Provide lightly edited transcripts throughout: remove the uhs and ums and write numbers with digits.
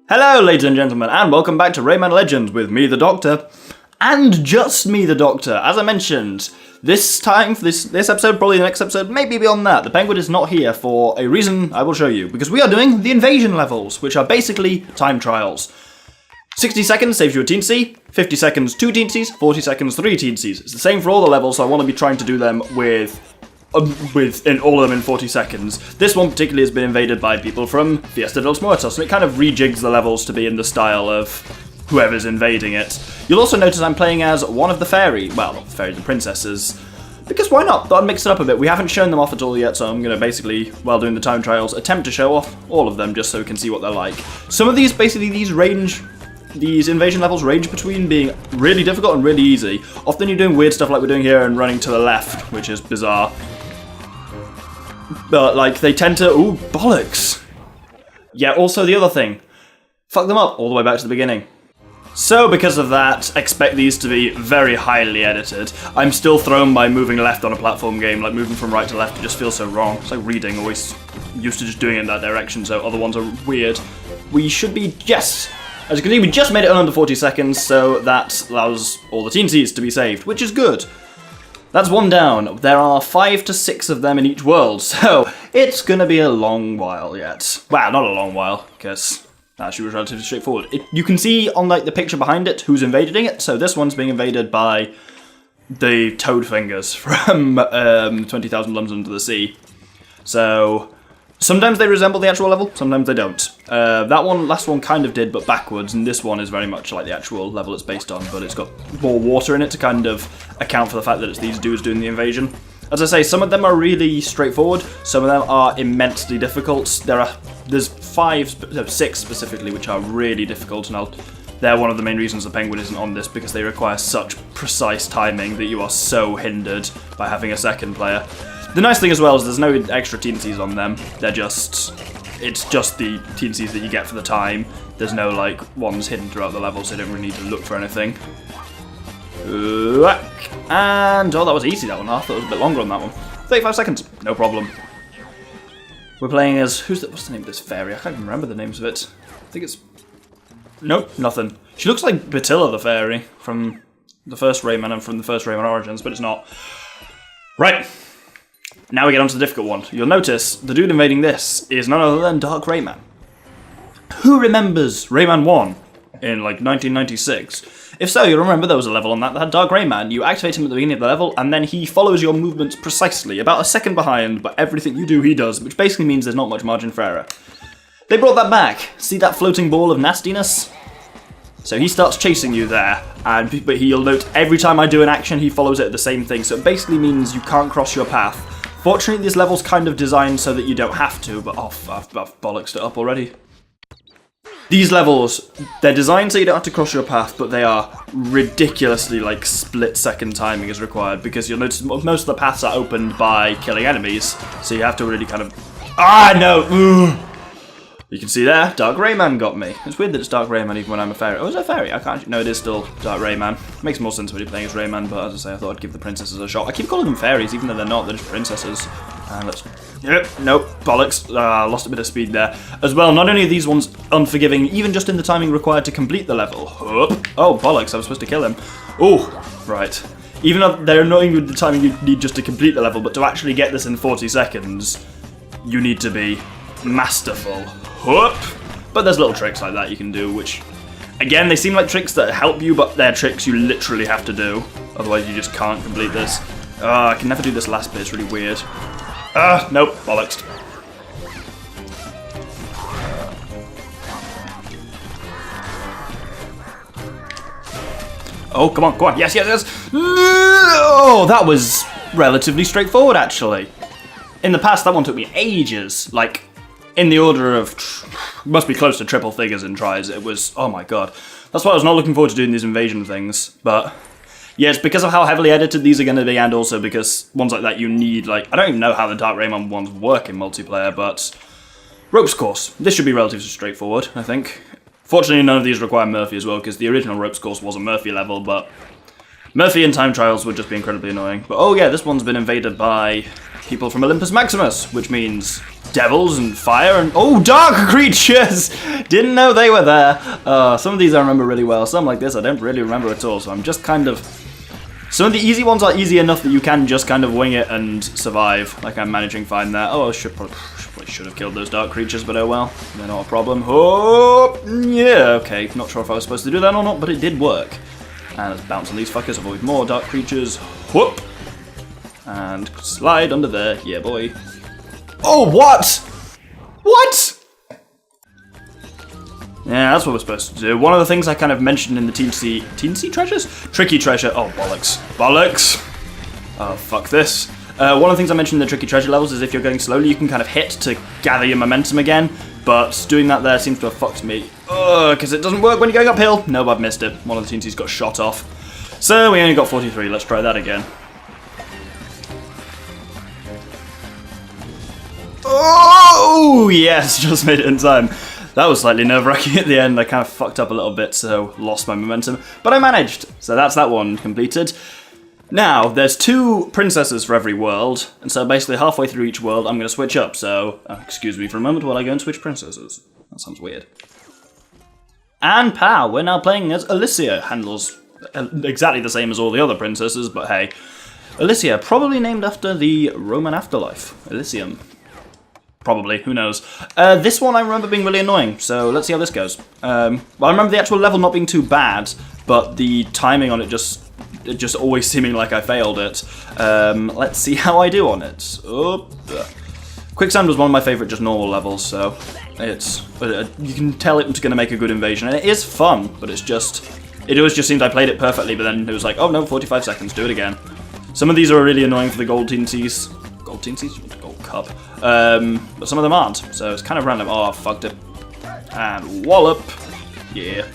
Hello, ladies and gentlemen, and welcome back to Rayman Legends with me, the Doctor. And just me, the Doctor. As I mentioned, this episode, probably the next episode, maybe beyond that, the Penguin is not here for a reason I will show you. Because we are doing the invasion levels, which are basically time trials. 60 seconds saves you a teensy, 50 seconds 2 teensies, 40 seconds 3 teensies. It's the same for all the levels, so I want to be trying to do them with all of them in 40 seconds. This one particularly has been invaded by people from Fiesta de los Muertos, and it kind of rejigs the levels to be in the style of whoever's invading it. You'll also notice I'm playing as one of the well, not the fairies, the princesses, because why not? Thought I'd mix it up a bit. We haven't shown them off at all yet, so I'm going to basically, while doing the time trials, attempt to show off all of them just so we can see what they're like. Some of these, these invasion levels range between being really difficult and really easy. Often you're doing weird stuff like we're doing here and running to the left, which is bizarre. But, like, they tend to... Ooh, bollocks! Yeah, also the other thing. Fuck them up all the way back to the beginning. So, because of that, expect these to be very highly edited. I'm still thrown by moving left on a platform game, like moving from right to left, it just feels so wrong. It's like reading, always used to just doing it in that direction, so other ones are weird. We should be, yes! As you can see, we just made it in under 40 seconds, so that allows all the teensies to be saved, which is good. That's one down. There are 5 to 6 of them in each world, so it's gonna be a long while yet. Well, not a long while, because that actually was relatively straightforward. You can see on like the picture behind it who's invading it, so this one's being invaded by the Toad Fingers from 20,000 Lumps Under the Sea. So sometimes they resemble the actual level, sometimes they don't. Last one kind of did, but backwards, and this one is very much like the actual level it's based on, but it's got more water in it to kind of account for the fact that it's these dudes doing the invasion. As I say, some of them are really straightforward, some of them are immensely difficult. There's 6 specifically which are really difficult, and they're one of the main reasons the Penguin isn't on this, because they require such precise timing that you are so hindered by having a second player. The nice thing as well is there's no extra teensies on them. It's just the teensies that you get for the time. There's no like ones hidden throughout the level, so you don't really need to look for anything. And oh, that was easy, that one. I thought it was a bit longer on that one. 35 seconds, no problem. We're playing as what's the name of this fairy? I can't even remember the names of it. I think it's nope, nothing. She looks like Batilla the fairy from the first Rayman and from the first Rayman Origins, but it's not. Right. Now we get on to the difficult one. You'll notice the dude invading this is none other than Dark Rayman. Who remembers Rayman 1 in like 1996? If so, you'll remember there was a level on that had Dark Rayman. You activate him at the beginning of the level, and then he follows your movements precisely, about a second behind, but everything you do he does, which basically means there's not much margin for error. They brought that back. See that floating ball of nastiness? So he starts chasing you there, but you'll note every time I do an action, he follows it at the same thing, so it basically means you can't cross your path. Fortunately, this level's kind of designed so that you don't have to, but I've bollocksed it up already. These levels, they're designed so you don't have to cross your path, but they are ridiculously, like, split-second timing is required, because you'll notice most of the paths are opened by killing enemies, so you have to really kind of... Ah, no! Ugh. You can see there, Dark Rayman got me. It's weird that it's Dark Rayman even when I'm a fairy. Oh, is it a fairy? I can't... No, it is still Dark Rayman. Makes more sense when you're playing as Rayman, but as I say, I thought I'd give the princesses a shot. I keep calling them fairies, even though they're not. They're just princesses. Let's... Nope, bollocks. Lost a bit of speed there. As well, not only are these ones unforgiving, even just in the timing required to complete the level. Oh, bollocks, I was supposed to kill him. Oh, right. Even though they're annoying with the timing you need just to complete the level, but to actually get this in 40 seconds, you need to be masterful. But there's little tricks like that you can do, which, again, they seem like tricks that help you, but they're tricks you literally have to do. Otherwise, you just can't complete this. I can never do this last bit, it's really weird. Nope, bollocks. Oh, come on, go on. Yes, yes, yes. No! That was relatively straightforward, actually. In the past, that one took me ages. Like, in the order of... must be close to triple figures in tries. It was... oh my god. That's why I was not looking forward to doing these invasion things. But, yeah, it's because of how heavily edited these are going to be, and also because ones like that you need, like... I don't even know how the Dark Rayman ones work in multiplayer, but... Ropes course. This should be relatively straightforward, I think. Fortunately, none of these require Murphy as well, because the original Ropes course was a Murphy level, but... Murphy and time trials would just be incredibly annoying. But, oh yeah, this one's been invaded by... people from Olympus Maximus, which means devils and fire and... Oh, dark creatures! Didn't know they were there. Some of these I remember really well. Some like this I don't really remember at all, so I'm just kind of... Some of the easy ones are easy enough that you can just kind of wing it and survive, like I'm managing fine there. Oh, I probably should have killed those dark creatures, but oh well. They're not a problem. Oh, yeah, okay. Not sure if I was supposed to do that or not, but it did work. And let's bounce on these fuckers, avoid more dark creatures. Whoop! And slide under there. Yeah, boy. Oh, what? What? Yeah, that's what we're supposed to do. One of the things I kind of mentioned in the Teensy treasures? Tricky treasure. Oh, bollocks. Bollocks. Oh, fuck this. One of the things I mentioned in the tricky treasure levels is if you're going slowly, you can kind of hit to gather your momentum again. But doing that there seems to have fucked me. Because it doesn't work when you're going uphill. No, I've missed it. One of the Teensies got shot off. So we only got 43. Let's try that again. Oh, yes. Just made it in time. That was slightly nerve-wracking at the end. I kind of fucked up a little bit, so lost my momentum. But I managed. So that's that one completed. Now, there's 2 princesses for every world, and so basically halfway through each world, I'm going to switch up. So, excuse me for a moment while I go and switch princesses. That sounds weird. And pow, we're now playing as Alicia. Handles exactly the same as all the other princesses, but hey. Alicia, probably named after the Roman afterlife. Elysium. Probably, who knows. This one I remember being really annoying, so let's see how this goes. Well, I remember the actual level not being too bad, but the timing on it just always seeming like I failed it. Let's see how I do on it. Quicksand was one of my favourite just normal levels, so you can tell it's going to make a good invasion, and it is fun, but it always just seemed I played it perfectly, but then it was like, oh no, 45 seconds, do it again. Some of these are really annoying for the gold teensies. Gold teensies? Gold cup. But some of them aren't, so it's kind of random. Oh, I fucked it. And wallop. Yeah.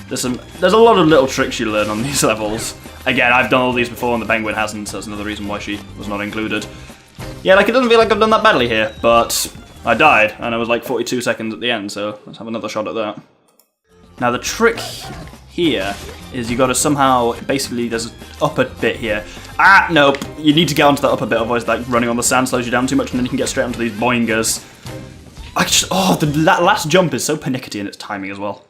There's a lot of little tricks you learn on these levels. Again, I've done all these before and the penguin hasn't, so that's another reason why she was not included. Yeah, like it doesn't feel like I've done that badly here, but I died, and I was like 42 seconds at the end, so let's have another shot at that. Now the trick here is you got to somehow, basically there's an upper bit here. Ah, nope, you need to get onto that upper bit, otherwise like running on the sand slows you down too much, and then you can get straight onto these boingers. That last jump is so pernickety in its timing as well.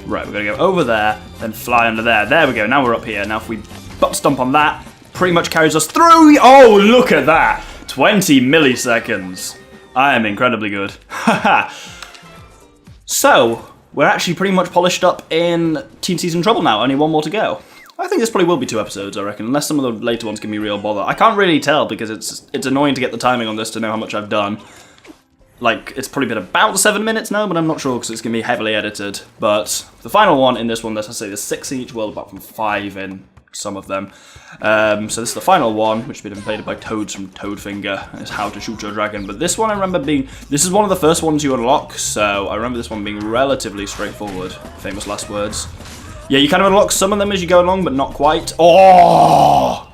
Right, we're going to go over there, then fly under there. There we go, now we're up here. Now if we butt stomp on that, pretty much carries us through. Oh, look at that! 20 milliseconds. I am incredibly good. Haha. So, we're actually pretty much polished up in Teensies in Trouble now. Only one more to go. I think this probably will be 2 episodes, I reckon, unless some of the later ones give me real bother. I can't really tell because it's annoying to get the timing on this to know how much I've done. Like, it's probably been about 7 minutes now, but I'm not sure because it's going to be heavily edited. But the final one in this one, let's say there's 6 in each world, apart from 5 in some of them. So this is the final one, which has been invaded by toads from Toadfinger. It's how to shoot your dragon. But this one I remember being... This is one of the first ones you unlock, so I remember this one being relatively straightforward. Famous last words. Yeah, you kind of unlock some of them as you go along, but not quite. Oh!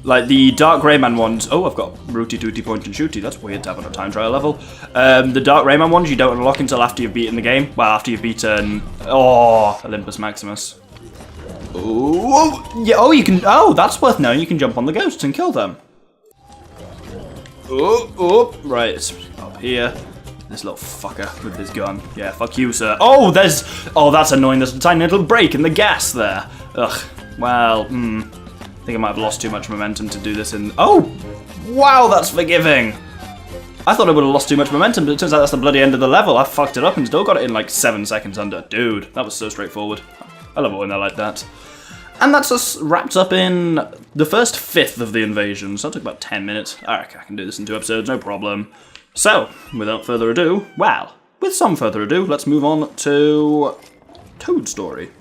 Like the Dark Rayman ones. Oh, I've got Rooty Tooty Point and Shooty. That's weird to have on a time trial level. The Dark Rayman ones you don't unlock until after you've beaten the game. Well, after you've beaten... Oh, Olympus Maximus. Oh, yeah, oh, you can... Oh, that's worth knowing. You can jump on the ghosts and kill them. Oh, right, it's up here. This little fucker with his gun. Yeah, fuck you, sir. Oh, there's... Oh, that's annoying. There's a tiny little break in the gas there. Ugh. Well, I think I might have lost too much momentum to do this in... Oh! Wow, that's forgiving! I thought I would have lost too much momentum, but it turns out that's the bloody end of the level. I fucked it up and still got it in like 7 seconds under. Dude, that was so straightforward. I love it when they're like that. And that's us wrapped up in the first 5th of the invasion. So that took about 10 minutes. Alright, I can do this in 2 episodes, no problem. So, without further ado, well, with some further ado, let's move on to Toad Story.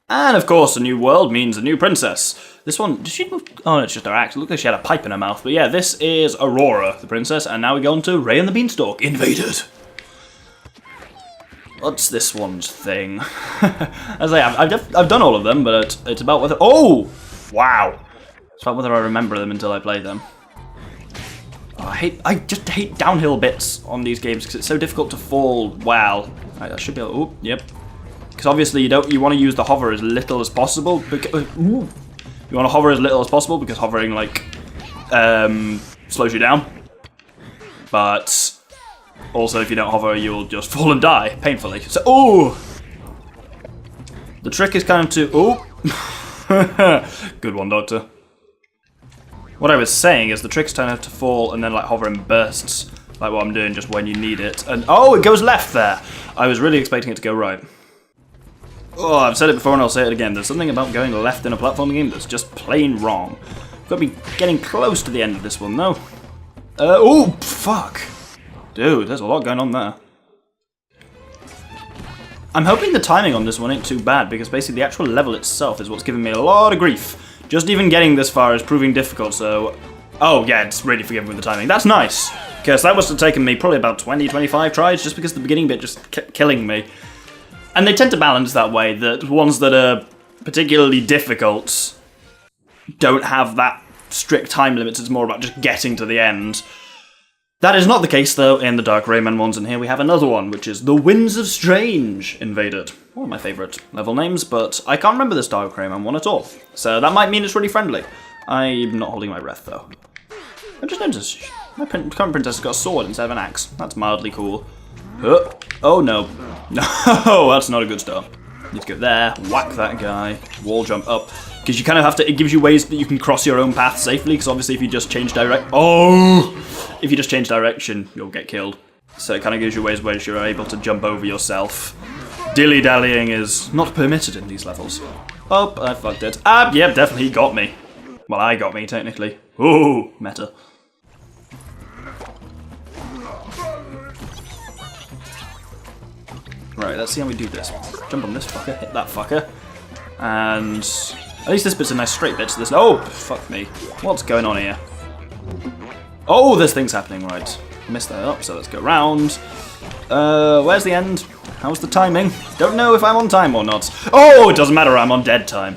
And of course, a new world means a new princess. This one, did she... Oh, it's just her axe. It looked like she had a pipe in her mouth. But yeah, this is Aurora, the princess, and now we go on to Ray and the Beanstalk, Invaded. What's this one's thing? As I have, I've done all of them, but it's about whether... Oh! Wow! It's about whether I remember them until I play them. Oh, I just hate downhill bits on these games because it's so difficult to fall well. Right, I should be able... Oh, yep. Because obviously you want to use the hover as little as possible. You want to hover as little as possible because hovering, like, slows you down. But also, if you don't hover, you'll just fall and die painfully. So, ooh! The trick is kind of to... Ooh! Good one, Doctor. What I was saying is the trick's kind of to fall and then, like, hover in bursts. Like what I'm doing just when you need it. And, oh, it goes left there! I was really expecting it to go right. Oh, I've said it before and I'll say it again. There's something about going left in a platforming game that's just plain wrong. Got to be getting close to the end of this one, though. Oh, fuck! Dude, there's a lot going on there. I'm hoping the timing on this one ain't too bad, because basically the actual level itself is what's giving me a lot of grief. Just even getting this far is proving difficult, so... Oh, yeah, it's really forgiving with the timing. That's nice! Because that must have taken me probably about 20-25 tries, just because the beginning bit just kept killing me. And they tend to balance that way, that ones that are particularly difficult don't have that strict time limits, it's more about just getting to the end. That is not the case, though, in the Dark Rayman ones, and here we have another one, which is the Winds of Strange invaded. One of my favourite level names, but I can't remember this Dark Rayman one at all. So that might mean it's really friendly. I'm not holding my breath, though. I just noticed my current princess has got a sword instead of an axe. That's mildly cool. Oh no. No, that's not a good start. Need to go there, whack that guy, wall jump up. Because you kind of have to, it gives you ways that you can cross your own path safely, because obviously if you just change if you just change direction, you'll get killed. So it kind of gives you ways where you're able to jump over yourself. Dilly-dallying is not permitted in these levels. Oh, I fucked it. Yeah, definitely he got me. Well, I got me, technically. Ooh, meta. Right, let's see how we do this. Jump on this fucker, hit that fucker. And at least this bit's a nice straight bit, so there's no... Oh, fuck me. What's going on here? Oh, there's things happening, right. Missed that up, so let's go round. Where's the end? How's the timing? Don't know if I'm on time or not. Oh, it doesn't matter, I'm on dead time.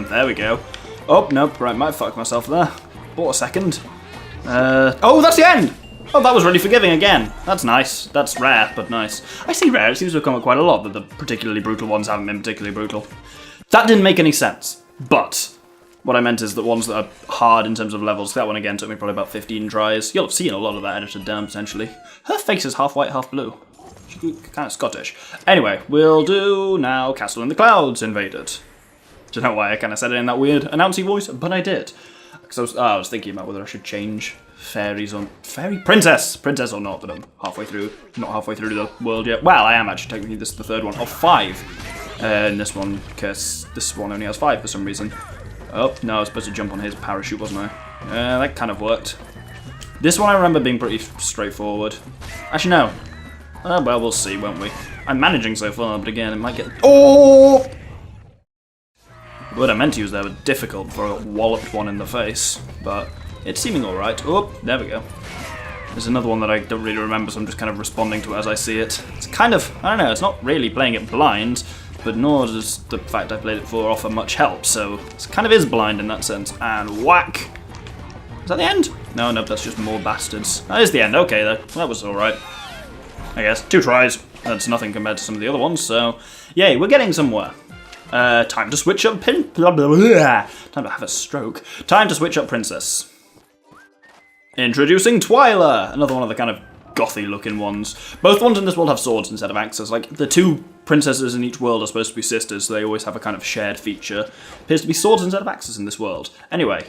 There we go. Oh, nope, right, might fuck myself there. Bought a second. Oh, that's the end! Oh, that was really forgiving again. That's nice. That's rare, but nice. I say rare, it seems to have come up quite a lot that the particularly brutal ones haven't been particularly brutal. That didn't make any sense, but what I meant is that ones that are hard in terms of levels, that one again took me probably about 15 tries. You'll have seen a lot of that edited down, potentially. Her face is half white, half blue. She's kind of Scottish. Anyway, we'll do now Castle in the Clouds invaded. Do you know why I kind of said it in that weird announcy voice? But I did. Because I was thinking about whether I should change fairies on... Fairy? Princess! Princess or not, but I'm halfway through. Not halfway through the world yet. Well, I am actually technically. This is the third one of 5. In this one, because this one only has 5 for some reason. Oh, no, I was supposed to jump on his parachute, wasn't I? That kind of worked. This one I remember being pretty straightforward. Actually, no. Well, we'll see, won't we? I'm managing so far, but again, it might get... Oh! The word I meant to use there was difficult before I got walloped one in the face, but it's seeming alright. Oh, there we go. There's another one that I don't really remember, so I'm just kind of responding to it as I see it. It's kind of, I don't know, it's not really playing it blind, but nor does the fact I played it before offer much help, so it kind of is blind in that sense. And whack! Is that the end? No, that's just more bastards. That is the end, okay, that was alright. I guess. 2 tries. That's nothing compared to some of the other ones, so yay, we're getting somewhere. Time to switch up Time to have a stroke. Time to switch up Princess. Introducing Twyla! Another one of the kind of gothy looking ones. Both ones in this world have swords instead of axes. Like, the 2 princesses in each world are supposed to be sisters, so they always have a kind of shared feature. Appears to be swords instead of axes in this world. Anyway,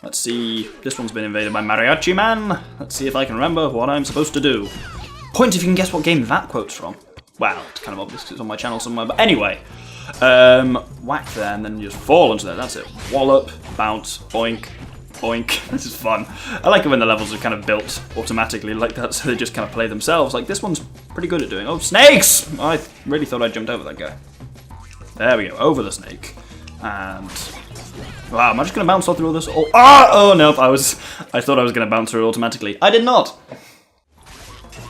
let's see. This one's been invaded by Mariachi Man. Let's see if I can remember what I'm supposed to do. Point if you can guess what game that quote's from. Well, it's kind of obvious because it's on my channel somewhere, but anyway. Whack there and then you just fall into there, that's it. Wallop, bounce, boink, boink. This is fun. I like it when the levels are kind of built automatically like that, so they just kind of play themselves. Like, this one's pretty good at doing... Oh, snakes! I really thought I jumped over that guy. There we go, over the snake. And... Wow, am I just going to bounce all through all this? Oh, nope, I thought I was going to bounce through it automatically. I did not!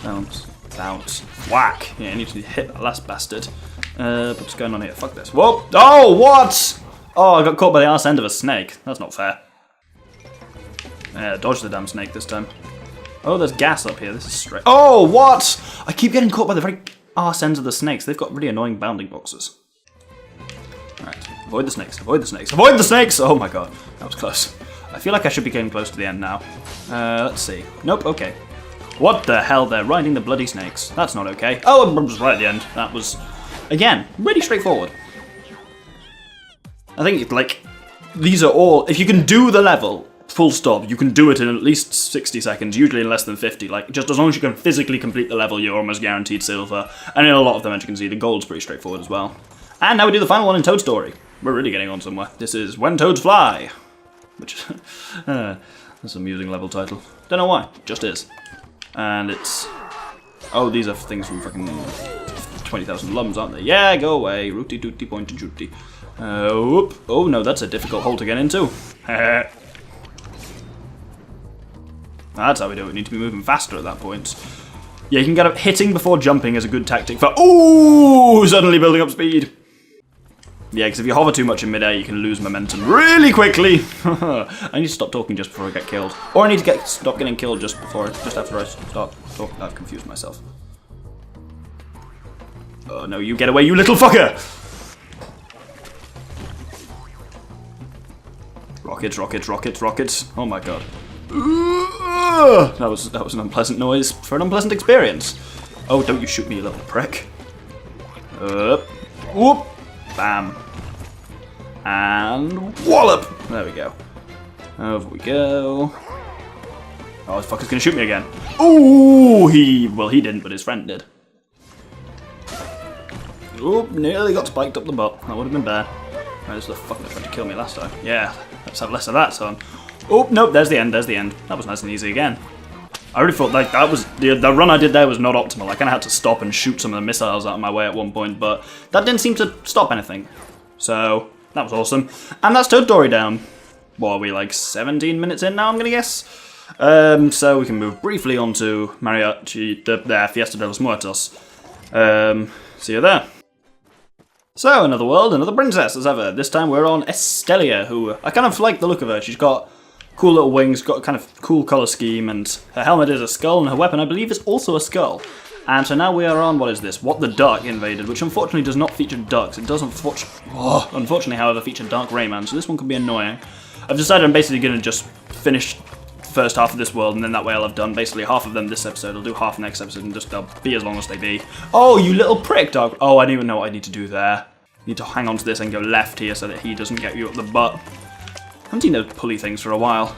Bounce, bounce, whack. Yeah, I need to hit that last bastard. What's going on here? Fuck this. Whoa! Oh, what? Oh, I got caught by the arse end of a snake. That's not fair. Dodge the damn snake this time. Oh, there's gas up here. This is straight. Oh, what? I keep getting caught by the very arse ends of the snakes. They've got really annoying bounding boxes. Alright, avoid the snakes, avoid the snakes, avoid the snakes! Oh my god, that was close. I feel like I should be getting close to the end now. Let's see. Nope, okay. What the hell? They're riding the bloody snakes. That's not okay. Oh, I was right at the end. That was, again, really straightforward. I think, like, these are all... If you can do the level, full stop, you can do it in at least 60 seconds, usually in less than 50. Like, just as long as you can physically complete the level, you're almost guaranteed silver. And in a lot of them, as you can see, the gold's pretty straightforward as well. And now we do the final one in Toad Story. We're really getting on somewhere. This is When Toads Fly. Which, that's an amusing level title. Don't know why, just is. And it's... Oh, these are things from fucking 20,000 Lums, aren't they? Yeah, go away. Rooty dooty pointy jooty. Whoop. Oh no, that's a difficult hole to get into. That's how we do it. We need to be moving faster at that point. Yeah, you can get up hitting before jumping is a good tactic for... Ooh! Suddenly building up speed. Yeah, because if you hover too much in midair, you can lose momentum really quickly. I need to stop talking just before I get killed. Or I need to stop getting killed just after I start talking. I've confused myself. Oh no, you get away, you little fucker! Rockets, rockets, rockets, rockets. Oh my god. That was an unpleasant noise for an unpleasant experience. Oh, don't you shoot me, you little prick. Whoop! Bam. And wallop! There we go. Over we go. Oh, this fucker's gonna shoot me again. Ooh! Well, he didn't, but his friend did. Oop, nearly got spiked up the butt. That would have been bad. Right, this is the fucker that tried to kill me last time. Yeah, let's have less of that, son. Oh, nope, there's the end, there's the end. That was nice and easy again. I really thought like that was the run I did there was not optimal. I kind of had to stop and shoot some of the missiles out of my way at one point, but that didn't seem to stop anything. So that was awesome. And that's Toad Story down. What are we, like 17 minutes in now, I'm gonna guess? So we can move briefly on to Mariachi, the Fiesta de los Muertos. See you there. So, another world, another princess as ever. This time we're on Estelia, who I kind of like the look of her. She's got cool little wings, got a kind of cool colour scheme, and her helmet is a skull, and her weapon, I believe, is also a skull. And so now we are on, what is this? What the Dark invaded, which unfortunately does not feature ducks. It does unfortunately, however, feature Dark Rayman, so this one could be annoying. I've decided I'm basically going to just finish the first half of this world, and then that way I'll have done basically half of them this episode. I'll do half next episode, and just they'll be as long as they be. Oh, you little prick, Dark! Oh, I don't even know what I need to do there. You need to hang on to this and go left here so that he doesn't get you up the butt. I haven't seen those pulley things for a while.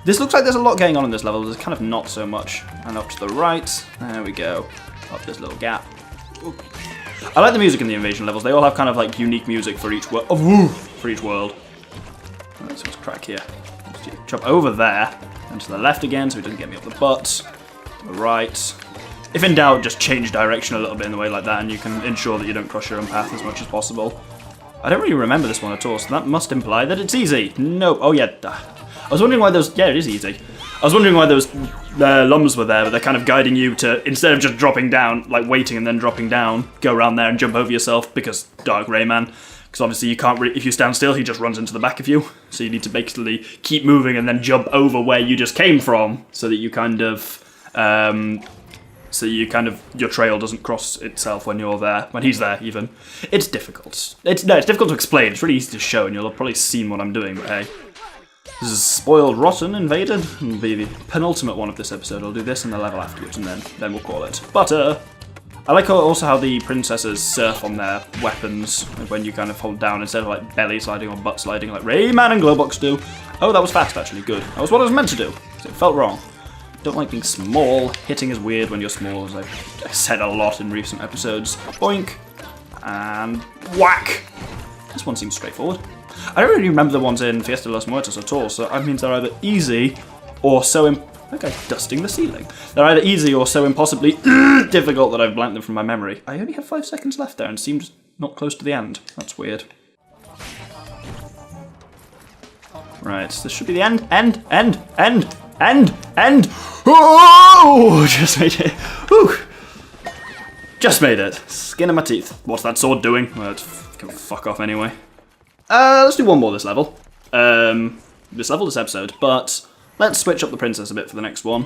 This looks like there's a lot going on in this level. There's kind of not so much. And up to the right. There we go. Up this little gap. Oop. I like the music in the invasion levels. They all have kind of like unique music for each world. For each world. Let's crack here. Let's jump over there. And to the left again so he doesn't get me up the butt. To the right. If in doubt, just change direction a little bit in the way like that, and you can ensure that you don't cross your own path as much as possible. I don't really remember this one at all, so that must imply that it's easy. Nope. Oh yeah. I was wondering why those... Yeah, it is easy. I was wondering why those lums were there, but they're kind of guiding you to, instead of just dropping down, like waiting and then dropping down, go around there and jump over yourself, because Dark Rayman. Because obviously you can't if you stand still, he just runs into the back of you. So you need to basically keep moving and then jump over where you just came from, so that you kind of... your trail doesn't cross itself when you're there, when he's there even. It's difficult. It's difficult to explain. It's really easy to show, and you'll have probably seen what I'm doing, but hey. This is Spoiled Rotten Invaded. It'll be the penultimate one of this episode. I'll do this and the level afterwards, and then we'll call it. But, I like also how the princesses surf on their weapons when you kind of hold down instead of like belly sliding or butt sliding like Rayman and Glowbox do. Oh, that was fast actually, good. That was what I was meant to do. It felt wrong. Don't like being small. Hitting is weird when you're small, as I've said a lot in recent episodes. Boink. And whack. This one seems straightforward. I don't really remember the ones in Fiesta de los Muertos at all, so that means they're either easy or so that guy's dusting the ceiling. They're either easy or so impossibly difficult that I've blanked them from my memory. I only have 5 seconds left there and seemed not close to the end. That's weird. Right, this should be the end. End! Oh! Just made it. Whew. Just made it. Skin of my teeth. What's that sword doing? Well, it can fuck off anyway. Let's do one more this level. This episode, but let's switch up the princess a bit for the next one.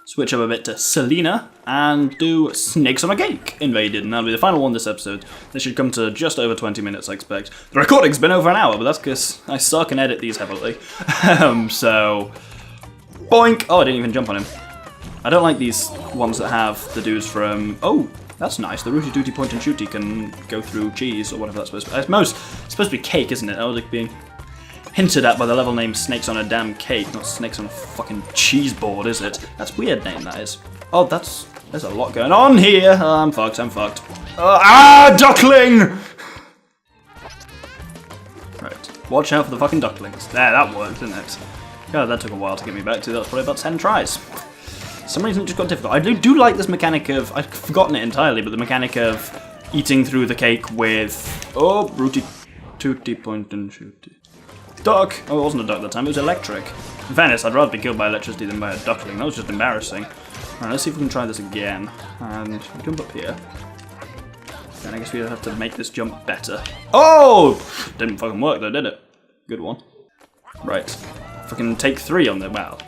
switch up a bit to Selena, and do Snakes on a Cake Invaded, and that'll be the final one this episode. This should come to just over 20 minutes, I expect. The recording's been over an hour, but that's because I suck and edit these heavily. So... Boink! Oh, I didn't even jump on him. I don't like these ones that have the dudes from... Oh, that's nice. The Rooty Tooty Point and Shooty can go through cheese, or whatever that's supposed to be. It's supposed to be cake, isn't it? That was like being hinted at by the level name Snakes on a Damn Cake, not Snakes on a fucking cheese board, is it? That's a weird name, that is. Oh, there's a lot going on here. Oh, I'm fucked. Duckling! Right, watch out for the fucking ducklings. There, that worked, didn't it? God, that took a while to get me back to. That was probably about 10 tries. For some reason it just got difficult. I do like this mechanic of... I'd forgotten it entirely, but the mechanic of eating through the cake with... Oh, Rooty Tooty Point and Shooty. Duck! Oh, it wasn't a duck that time, it was electric. In fairness, I'd rather be killed by electricity than by a duckling. That was just embarrassing. Alright, let's see if we can try this again. And jump up here. Then I guess we have to make this jump better. Oh! Didn't fucking work though, did it? Good one. Right. Fucking take 3 on the... Well...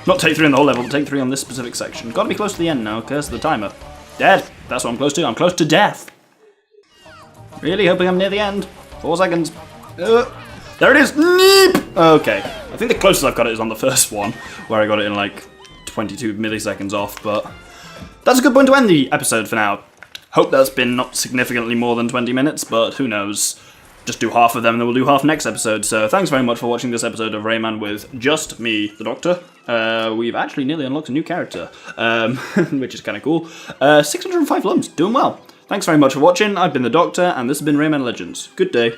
Not take 3 on the whole level, but take 3 on this specific section. Gotta be close to the end now, curse the timer. Dead! That's what I'm close to. I'm close to death! Really hoping I'm near the end. 4 seconds. There it is! Neep! Okay. I think the closest I've got it is on the first one, where I got it in like 22 milliseconds off, but that's a good point to end the episode for now. Hope that's been not significantly more than 20 minutes, but who knows. Just do half of them and then we'll do half next episode. So thanks very much for watching this episode of Rayman with just me, the Doctor. We've actually nearly unlocked a new character, which is kind of cool. 605 lumps, doing well. Thanks very much for watching. I've been the Doctor, and this has been Rayman Legends. Good day.